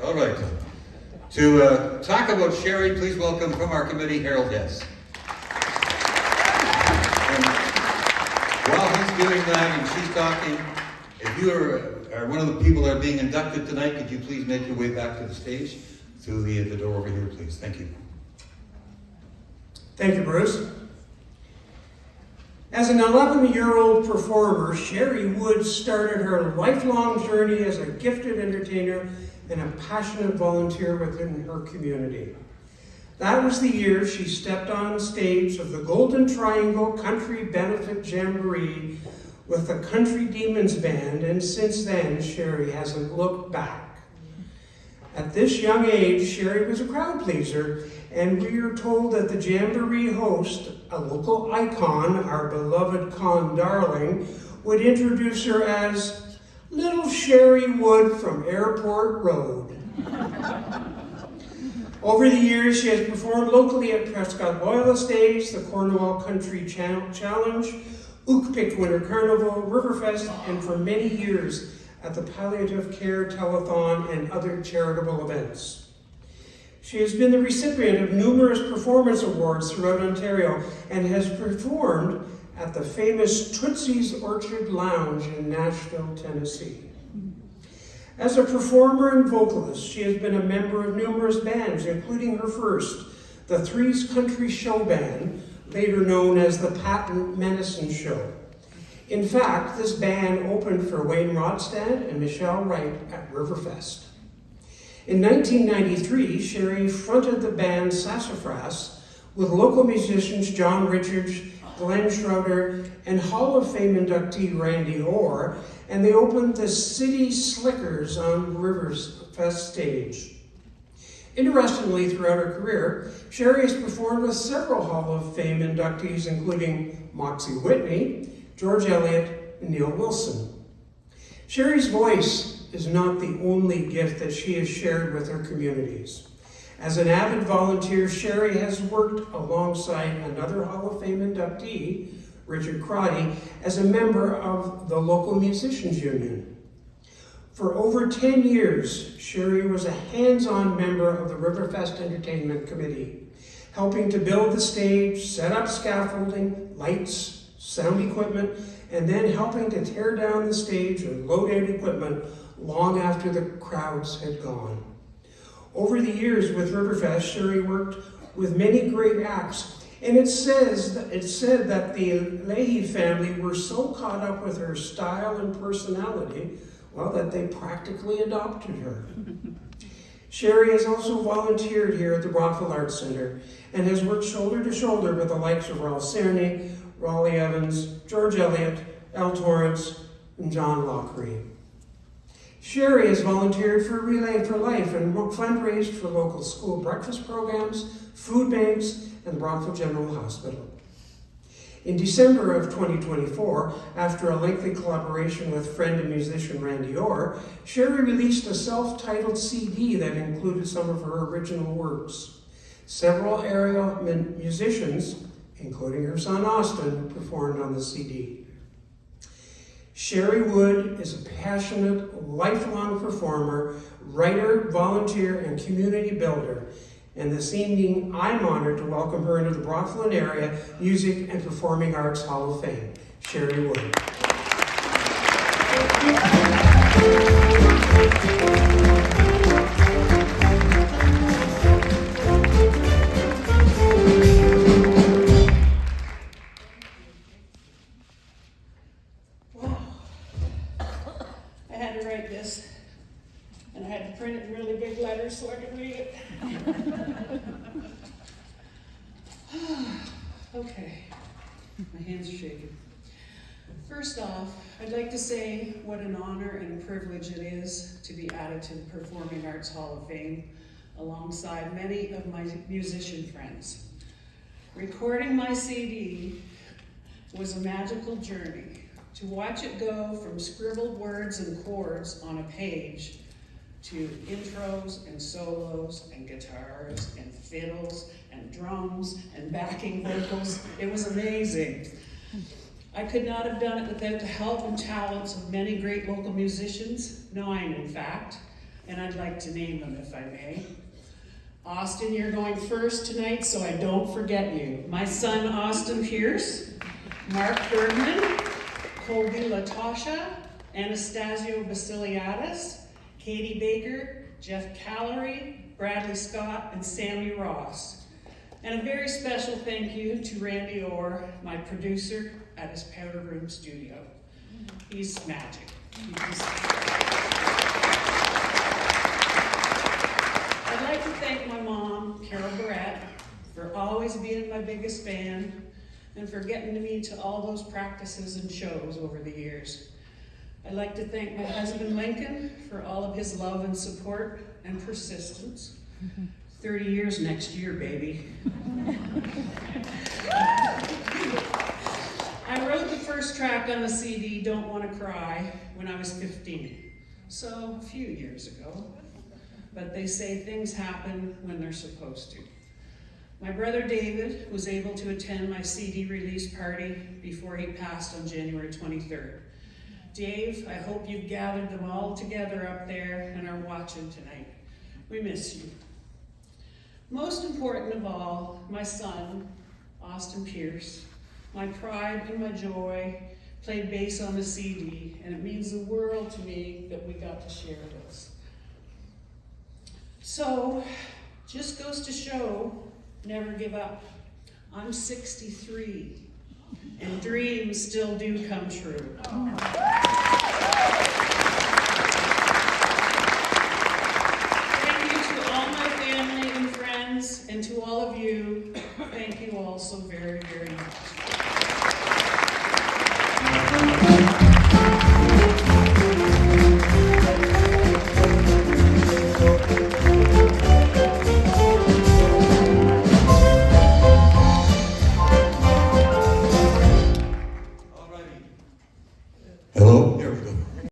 All right. To talk about Sherry, please welcome from our committee, Harold Hess. And while he's doing that and she's talking, if you are one of the people that are being inducted tonight, could you please make your way back to the stage through the door over here, please? Thank you. Thank you, Bruce. As an 11-year-old performer, Sherry Wood started her lifelong journey as a gifted entertainer and a passionate volunteer within her community. That was the year she stepped on stage of the Golden Triangle Country Benefit Jamboree with the Country Demons Band, and since then, Sherry hasn't looked back. At this young age, Sherry was a crowd pleaser, and we are told that the Jamboree host, a local icon, our beloved Con Darling, would introduce her as Little Sherry Wood from Airport Road. Over the years, she has performed locally at Prescott Loyalist Days, the Cornwall Country Challenge, Ookpik Winter Carnival, Riverfest, and for many years at the Palliative Care Telethon and other charitable events. She has been the recipient of numerous performance awards throughout Ontario and has performed at the famous Tootsie's Orchard Lounge in Nashville, Tennessee. As a performer and vocalist, she has been a member of numerous bands, including her first, the Threes Country Show Band, later known as the Patent Medicine Show. In fact, this band opened for Wayne Rodstad and Michelle Wright at Riverfest. In 1993, Sherry fronted the band Sassafras with local musicians John Richards, Glenn Schroeder, and Hall of Fame inductee Randy Orr, and they opened the City Slickers on Riverfest stage. Interestingly, throughout her career, Sherry has performed with several Hall of Fame inductees, including Moxie Whitney, George Eliot, and Neil Wilson. Sherry's voice is not the only gift that she has shared with her communities. As an avid volunteer, Sherry has worked alongside another Hall of Fame inductee, Richard Crotty, as a member of the local musicians union. For over 10 years, Sherry was a hands-on member of the Riverfest Entertainment Committee, helping to build the stage, set up scaffolding, lights, sound equipment, and then helping to tear down the stage and load out equipment long after the crowds had gone. Over the years with Riverfest, Sherry worked with many great acts, and it said that the Leahy family were so caught up with her style and personality, well, that they practically adopted her. Sherry has also volunteered here at the Brockville Arts Centre and has worked shoulder to shoulder with the likes of Ralph Cerny, Raleigh Evans, George Eliot, Al Torrance, and John Lockery. Sherry has volunteered for Relay for Life and fundraised for local school breakfast programs, food banks, and the Brockville General Hospital. In December of 2024, after a lengthy collaboration with friend and musician Randy Orr, Sherry released a self-titled CD that included some of her original works. Several area musicians, including her son Austin, performed on the CD. Sherry Wood is a passionate, lifelong performer, writer, volunteer, and community builder. And this evening, I'm honored to welcome her into the Brockville Area Music and Performing Arts Hall of Fame, Sherry Wood. Wow. I had to write this, and I had to print it in really big letters so I could read it. Okay, my hands are shaking. First off, I'd like to say what an honor and a privilege it is to be added to the Performing Arts Hall of Fame alongside many of my musician friends. Recording my CD was a magical journey. To watch it go from scribbled words and chords on a page to intros and solos and guitars and fiddles and drums and backing vocals. It was amazing. I could not have done it without the help and talents of many great local musicians, 9 in fact, and I'd like to name them if I may. Austin, you're going first tonight, so I don't forget you. My son, Austin Pierce, Mark Bergman, Colby Latasha, Anastasio Basiliadis, Katie Baker, Jeff Callery, Bradley Scott, and Sammy Ross. And a very special thank you to Randy Orr, my producer at his Powder Room studio. He's magic. I'd like to thank my mom, Carol Barrett, for always being my biggest fan and for getting me to all those practices and shows over the years. I'd like to thank my husband, Lincoln, for all of his love and support and persistence. 30 years next year, baby. I wrote the first track on the CD, Don't Wanna Cry, when I was 15, so a few years ago. But they say things happen when they're supposed to. My brother David was able to attend my CD release party before he passed on January 23rd. Dave, I hope you've gathered them all together up there and are watching tonight. We miss you. Most important of all, my son, Austin Pierce, my pride and my joy, played bass on the CD, and it means the world to me that we got to share this. So, just goes to show, never give up. I'm 63, and dreams still do come true.